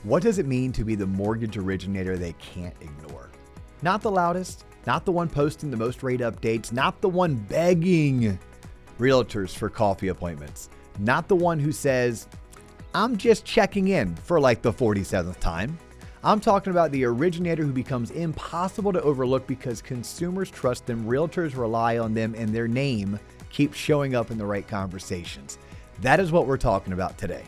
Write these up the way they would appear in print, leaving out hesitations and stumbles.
What does it mean to be the mortgage originator they can't ignore? Not the loudest, not the one posting the most rate updates, not the one begging realtors for coffee appointments, not the one who says, I'm just checking in for like the 47th time. I'm talking about the originator who becomes impossible to overlook because consumers trust them, realtors rely on them, and their name keeps showing up in the right conversations. That is what we're talking about today.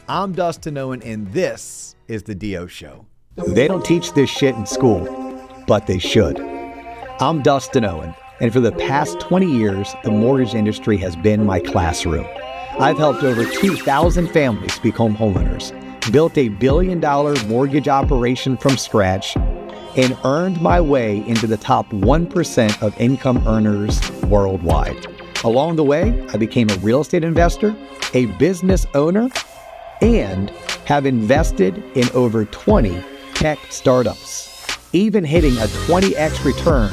I'm Dustin Owen, and this is The D.O. Show. They don't teach this shit in school, but they should. I'm Dustin Owen, and for the past 20 years, the mortgage industry has been my classroom. I've helped over 2,000 families become homeowners, built a $1 billion mortgage operation from scratch, and earned my way into the top 1% of income earners worldwide. Along the way, I became a real estate investor, a business owner, and have invested in over 20 tech startups, even hitting a 20x return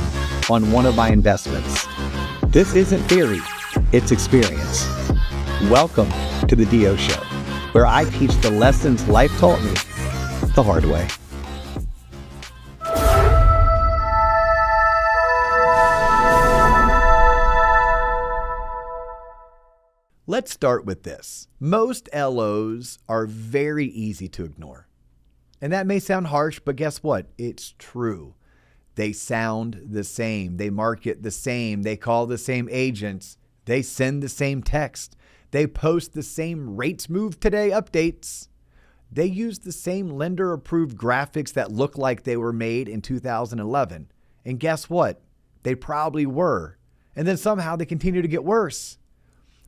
on one of my investments. This isn't theory, it's experience. Welcome to The D.O. Show, where I teach the lessons life taught me the hard way. Let's start with this. Most LOs are very easy to ignore. And that may sound harsh, but guess what? It's true. They sound the same. They market the same. They call the same agents. They send the same text. They post the same rates move today updates. They use the same lender-approved graphics that look like they were made in 2011. And guess what? They probably were. And then somehow they continue to get worse.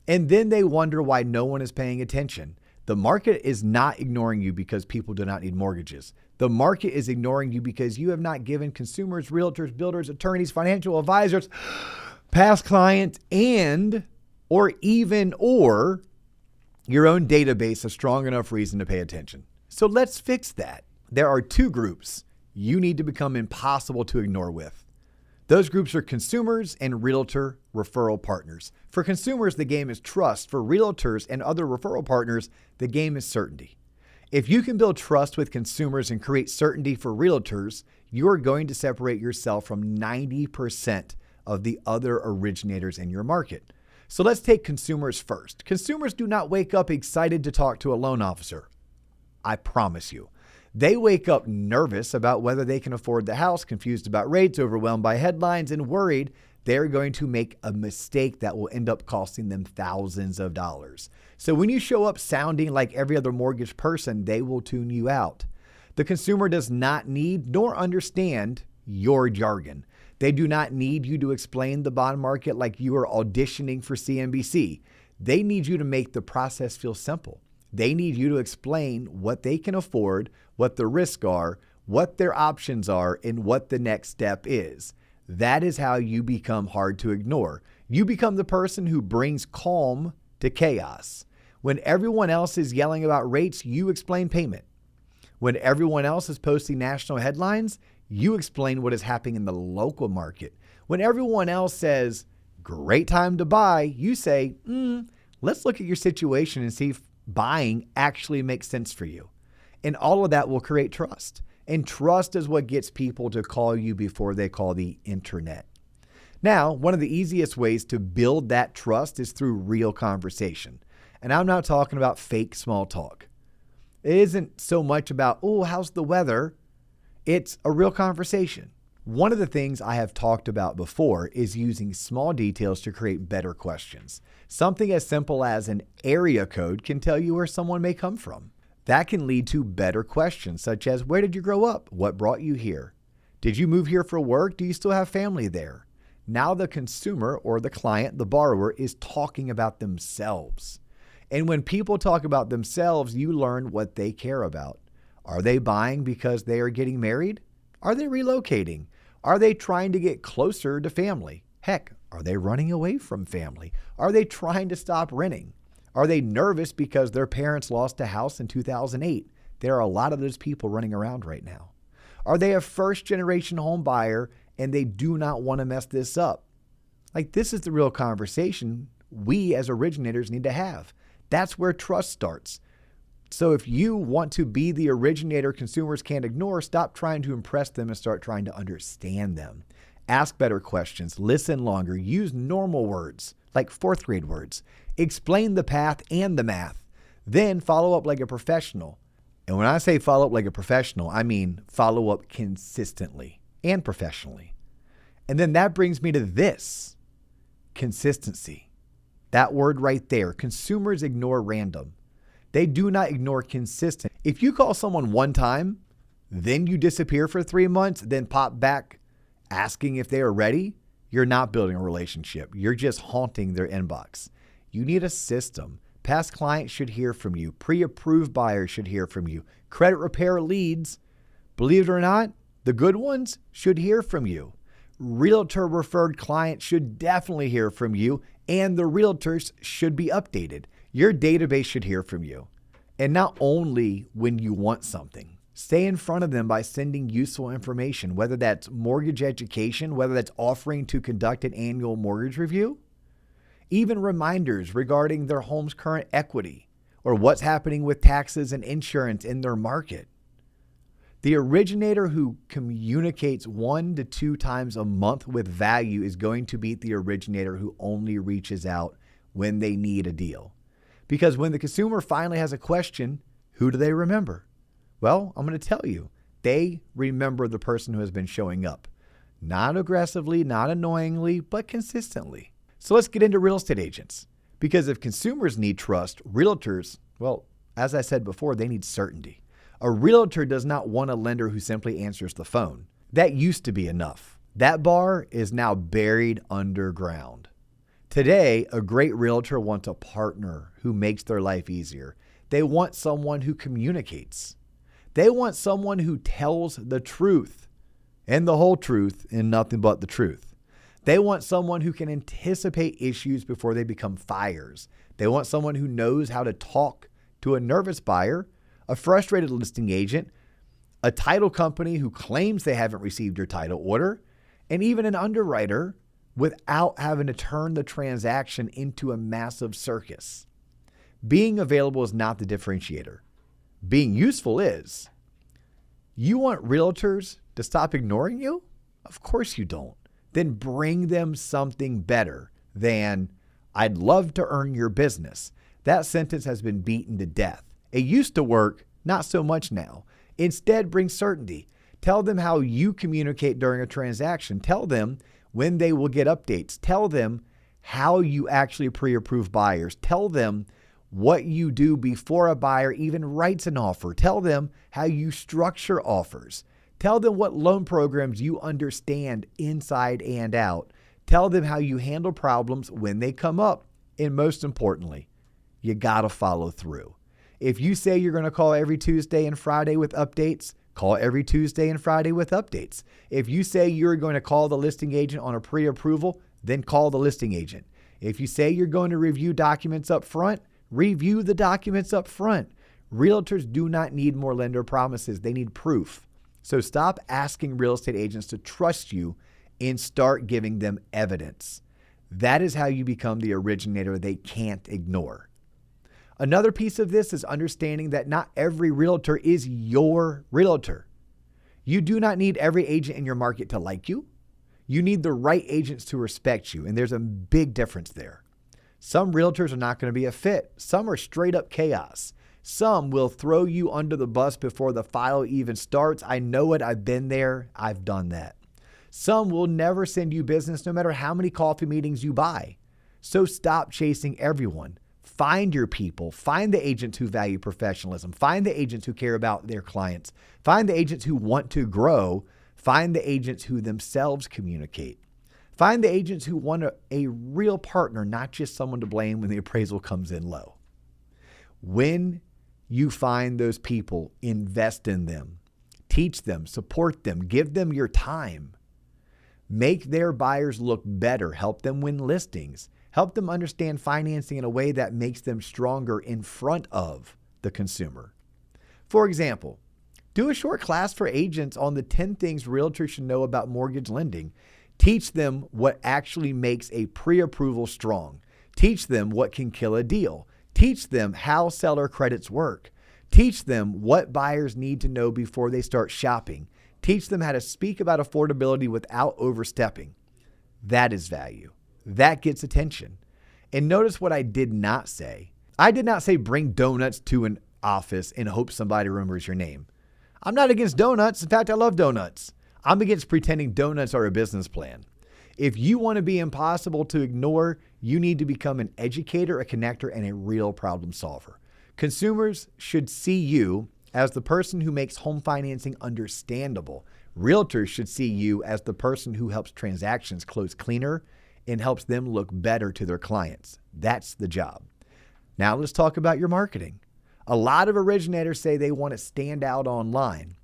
And then they wonder why no one is paying attention. The market is not ignoring you because people do not need mortgages. The market is ignoring you because you have not given consumers, realtors, builders, attorneys, financial advisors, past clients, or your own database a strong enough reason to pay attention. So let's fix that. There are two groups you need to become impossible to ignore with. Those groups are consumers and realtor referral partners. For consumers, the game is trust. For realtors and other referral partners, the game is certainty. If you can build trust with consumers and create certainty for realtors, you are going to separate yourself from 90% of the other originators in your market. So let's take consumers first. Consumers do not wake up excited to talk to a loan officer. I promise you. They wake up nervous about whether they can afford the house, confused about rates, overwhelmed by headlines, and worried they're going to make a mistake that will end up costing them thousands of dollars. So when you show up sounding like every other mortgage person, they will tune you out. The consumer does not need nor understand your jargon. They do not need you to explain the bond market like you are auditioning for CNBC. They need you to make the process feel simple. They need you to explain what they can afford, what the risks are, what their options are, and what the next step is. That is how you become hard to ignore. You become the person who brings calm to chaos. When everyone else is yelling about rates, you explain payment. When everyone else is posting national headlines, you explain what is happening in the local market. When everyone else says, great time to buy, you say, let's look at your situation and see if buying actually makes sense for you. And all of that will create trust. And trust is what gets people to call you before they call the internet. Now, one of the easiest ways to build that trust is through real conversation. And I'm not talking about fake small talk. It isn't so much about, how's the weather? It's a real conversation. One of the things I have talked about before is using small details to create better questions. Something as simple as an area code can tell you where someone may come from. That can lead to better questions, such as, where did you grow up? What brought you here? Did you move here for work? Do you still have family there? Now the consumer or the client, the borrower, is talking about themselves. And when people talk about themselves, you learn what they care about. Are they buying because they are getting married? Are they relocating? Are they trying to get closer to family? Heck, are they running away from family? Are they trying to stop renting? Are they nervous because their parents lost a house in 2008? There are a lot of those people running around right now. Are they a first-generation home buyer and they do not want to mess this up? Like, this is the real conversation we as originators need to have. That's where trust starts. So if you want to be the originator consumers can't ignore, stop trying to impress them and start trying to understand them. Ask better questions, listen longer, use normal words like fourth grade words, explain the path and the math, then follow up like a professional. And when I say follow up like a professional, I mean follow up consistently and professionally. And then that brings me to this, consistency. That word right there, consumers ignore random. They do not ignore consistent. If you call someone one time, then you disappear for 3 months, then pop back asking if they are ready, you're not building a relationship. You're just haunting their inbox. You need a system. Past clients should hear from you. Pre-approved buyers should hear from you. Credit repair leads, believe it or not, the good ones should hear from you. Realtor referred clients should definitely hear from you, and the realtors should be updated. Your database should hear from you. And not only when you want something. Stay in front of them by sending useful information, whether that's mortgage education, whether that's offering to conduct an annual mortgage review, even reminders regarding their home's current equity or what's happening with taxes and insurance in their market. The originator who communicates 1 to 2 times a month with value is going to beat the originator who only reaches out when they need a deal. Because when the consumer finally has a question, who do they remember? Well, I'm going to tell you, they remember the person who has been showing up. Not aggressively, not annoyingly, but consistently. So let's get into real estate agents. Because if consumers need trust, realtors, well, as I said before, they need certainty. A realtor does not want a lender who simply answers the phone. That used to be enough. That bar is now buried underground. Today, a great realtor wants a partner who makes their life easier. They want someone who communicates. They want someone who tells the truth and the whole truth and nothing but the truth. They want someone who can anticipate issues before they become fires. They want someone who knows how to talk to a nervous buyer, a frustrated listing agent, a title company who claims they haven't received your title order, and even an underwriter without having to turn the transaction into a massive circus. Being available is not the differentiator. Being useful is. You want realtors to stop ignoring you? Of course you don't. Then bring them something better than, I'd love to earn your business. That sentence has been beaten to death. It used to work, not so much now. Instead, bring certainty. Tell them how you communicate during a transaction. Tell them when they will get updates. Tell them how you actually pre-approve buyers. Tell them what you do before a buyer even writes an offer. Tell them how you structure offers. Tell them what loan programs you understand inside and out. Tell them how you handle problems when they come up. And most importantly, you got to follow through. If you say you're going to call every Tuesday and Friday with updates, call every Tuesday and Friday with updates. If you say you're going to call the listing agent on a pre-approval, then call the listing agent. If you say you're going to review documents up front, review the documents up front. Realtors do not need more lender promises. They need proof. So stop asking real estate agents to trust you and start giving them evidence. That is how you become the originator they can't ignore. Another piece of this is understanding that not every realtor is your realtor. You do not need every agent in your market to like you. You need the right agents to respect you, and there's a big difference there. Some realtors are not going to be a fit. Some are straight up chaos. Some will throw you under the bus before the file even starts. I know it. I've been there. I've done that. Some will never send you business no matter how many coffee meetings you buy. So stop chasing everyone. Find your people. Find the agents who value professionalism. Find the agents who care about their clients. Find the agents who want to grow. Find the agents who themselves communicate. Find the agents who want a real partner, not just someone to blame when the appraisal comes in low. When you find those people, invest in them. Teach them, support them, give them your time. Make their buyers look better. Help them win listings. Help them understand financing in a way that makes them stronger in front of the consumer. For example, do a short class for agents on the 10 things realtors should know about mortgage lending. Teach them what actually makes a pre-approval strong. Teach them what can kill a deal. Teach them how seller credits work. Teach them what buyers need to know before they start shopping. Teach them how to speak about affordability without overstepping. That is value. That gets attention. And notice what I did not say. I did not say bring donuts to an office and hope somebody remembers your name. I'm not against donuts. In fact, I love donuts. I'm against pretending donuts are a business plan. If you want to be impossible to ignore, you need to become an educator, a connector, and a real problem solver. Consumers should see you as the person who makes home financing understandable. Realtors should see you as the person who helps transactions close cleaner and helps them look better to their clients. That's the job. Now let's talk about your marketing. A lot of originators say they want to stand out online,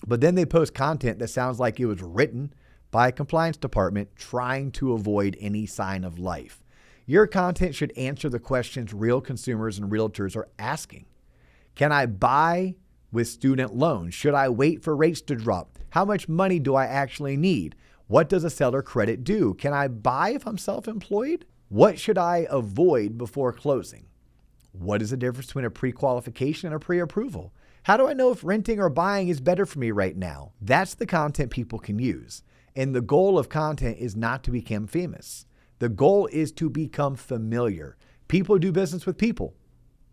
but then they post content that sounds like it was written by a compliance department trying to avoid any sign of life. Your content should answer the questions real consumers and realtors are asking. Can I buy with student loans? Should I wait for rates to drop? How much money do I actually need? What does a seller credit do? Can I buy if I'm self-employed? What should I avoid before closing? What is the difference between a pre-qualification and a pre-approval? How do I know if renting or buying is better for me right now? That's the content people can use. And the goal of content is not to become famous. The goal is to become familiar. People do business with people.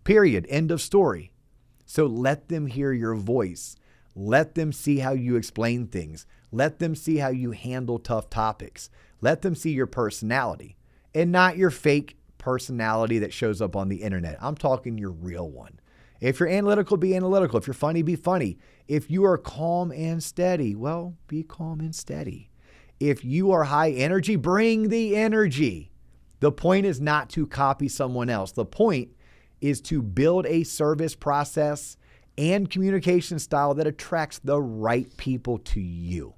Period. End of story. So let them hear your voice. Let them see how you explain things. Let them see how you handle tough topics. Let them see your personality and not your fake personality that shows up on the internet. I'm talking your real one. If you're analytical, be analytical. If you're funny, be funny. If you are calm and steady, well, be calm and steady. If you are high energy, bring the energy. The point is not to copy someone else. The point is to build a service process and communication style that attracts the right people to you.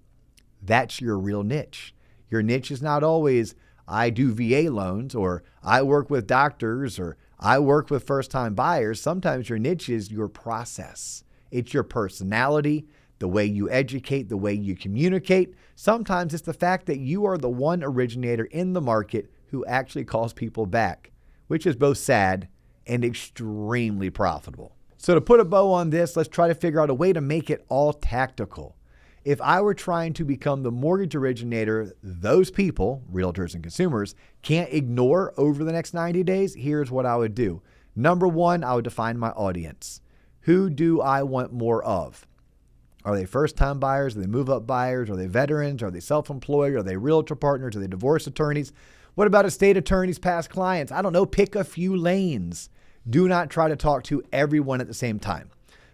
That's your real niche. Your niche is not always, I do VA loans, or I work with doctors, or I work with first-time buyers. Sometimes your niche is your process. It's your personality, the way you educate, the way you communicate. Sometimes it's the fact that you are the one originator in the market who actually calls people back, which is both sad and extremely profitable. So to put a bow on this, let's try to figure out a way to make it all tactical. If I were trying to become the mortgage originator those people, realtors and consumers, can't ignore over the next 90 days, here's what I would do. Number one, I would define my audience. Who do I want more of? Are they first-time buyers? Are they move-up buyers? Are they veterans? Are they self-employed? Are they realtor partners? Are they divorce attorneys? What about estate attorneys, past clients? I don't know. Pick a few lanes. Do not try to talk to everyone at the same time.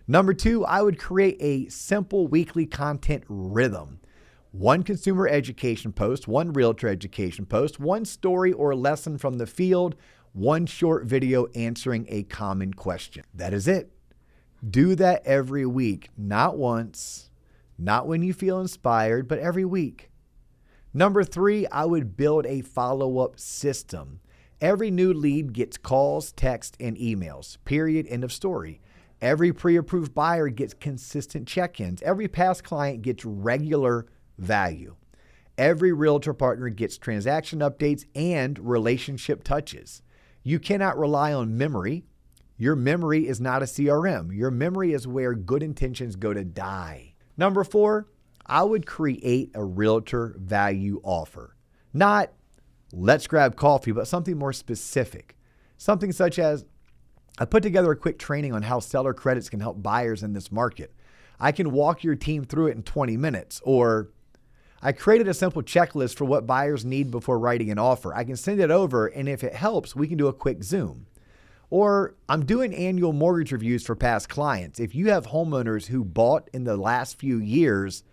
Number two, I would create a simple weekly content rhythm. One consumer education post, one realtor education post, one story or lesson from the field, one short video answering a common question. That is it. Do that every week, not once, not when you feel inspired, but every week. Number three, I would build a follow-up system. Every new lead gets calls, texts, and emails. Period. End of story. Every pre-approved buyer gets consistent check-ins. Every past client gets regular value. Every realtor partner gets transaction updates and relationship touches. You cannot rely on memory. Your memory is not a CRM. Your memory is where good intentions go to die. Number four, I would create a realtor value offer. Not let's grab coffee, but something more specific. Something such as, I put together a quick training on how seller credits can help buyers in this market. I can walk your team through it in 20 minutes. Or I created a simple checklist for what buyers need before writing an offer. I can send it over, and if it helps, we can do a quick Zoom. Or I'm doing annual mortgage reviews for past clients. If you have homeowners who bought in the last few years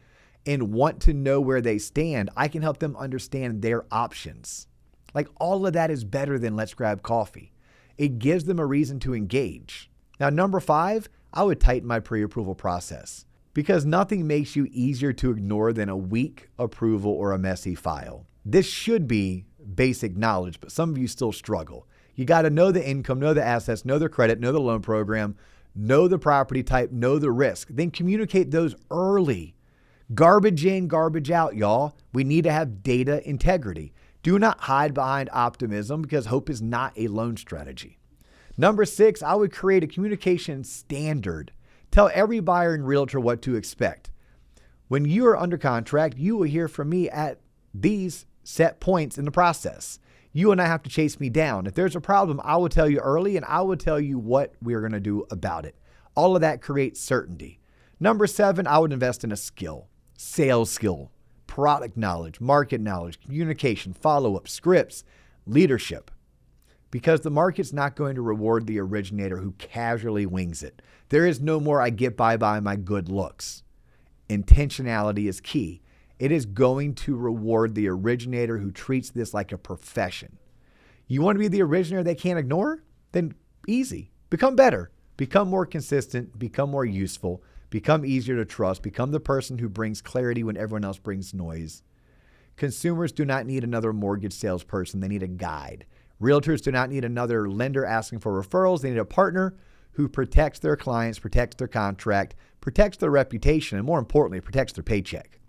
and want to know where they stand, I can help them understand their options. Like, all of that is better than let's grab coffee. It gives them a reason to engage. Now, number five, I would tighten my pre-approval process because nothing makes you easier to ignore than a weak approval or a messy file. This should be basic knowledge, but some of you still struggle. You got to know the income, know the assets, know the credit, know the loan program, know the property type, know the risk. Then communicate those early. Garbage in, garbage out, y'all. We need to have data integrity. Do not hide behind optimism because hope is not a loan strategy. Number 6, I would create a communication standard. Tell every buyer and realtor what to expect. When you are under contract, you will hear from me at these set points in the process. You will not have to chase me down. If there's a problem, I will tell you early and I will tell you what we're going to do about it. All of that creates certainty. Number 7, I would invest in a skill, sales skill, product knowledge, market knowledge, communication, follow-up, scripts, leadership. Because the market's not going to reward the originator who casually wings it. There is no more I get by my good looks. Intentionality is key. It is going to reward the originator who treats this like a profession. You want to be the originator they can't ignore? Then easy. Become better. Become more consistent. Become more useful. Become easier to trust. Become the person who brings clarity when everyone else brings noise. Consumers do not need another mortgage salesperson. They need a guide. Realtors do not need another lender asking for referrals. They need a partner who protects their clients, protects their contract, protects their reputation, and more importantly, protects their paycheck.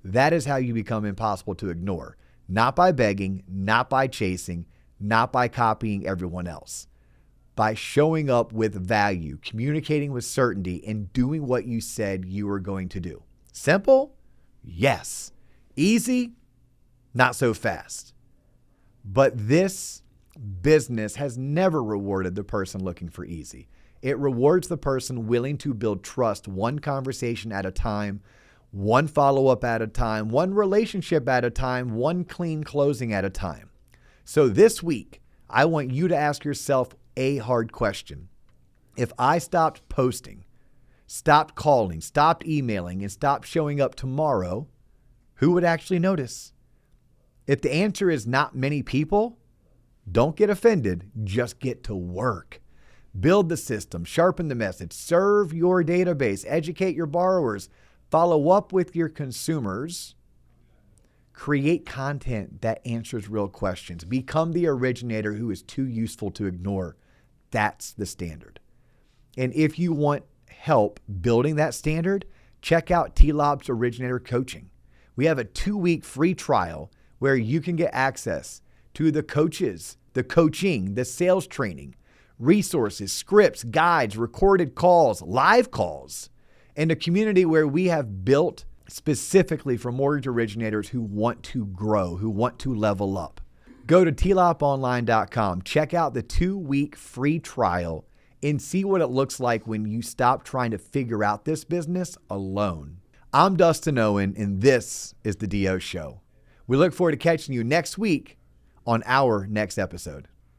That is how you become impossible to ignore. Not by begging, not by chasing, not by copying everyone else. By showing up with value, communicating with certainty, and doing what you said you were going to do. Simple? Yes. Easy? Not so fast. But this business has never rewarded the person looking for easy. It rewards the person willing to build trust one conversation at a time, one follow-up at a time, one relationship at a time, one clean closing at a time. So this week, I want you to ask yourself a hard question. If I stopped posting, stopped calling, stopped emailing, and stopped showing up tomorrow, who would actually notice? If the answer is not many people, don't get offended, just get to work. Build the system, sharpen the message, serve your database, educate your borrowers, follow up with your consumers, create content that answers real questions. Become the originator who is too useful to ignore. That's the standard. And if you want help building that standard, check out T-Lob's Originator Coaching. We have a 2-week free trial where you can get access to the coaches, the coaching, the sales training, resources, scripts, guides, recorded calls, live calls, and a community where we have built specifically for mortgage originators who want to grow, who want to level up. Go to tloponline.com, check out the 2-week free trial, and see what it looks like when you stop trying to figure out this business alone. I'm Dustin Owen, and this is The DO Show. We look forward to catching you next week on our next episode.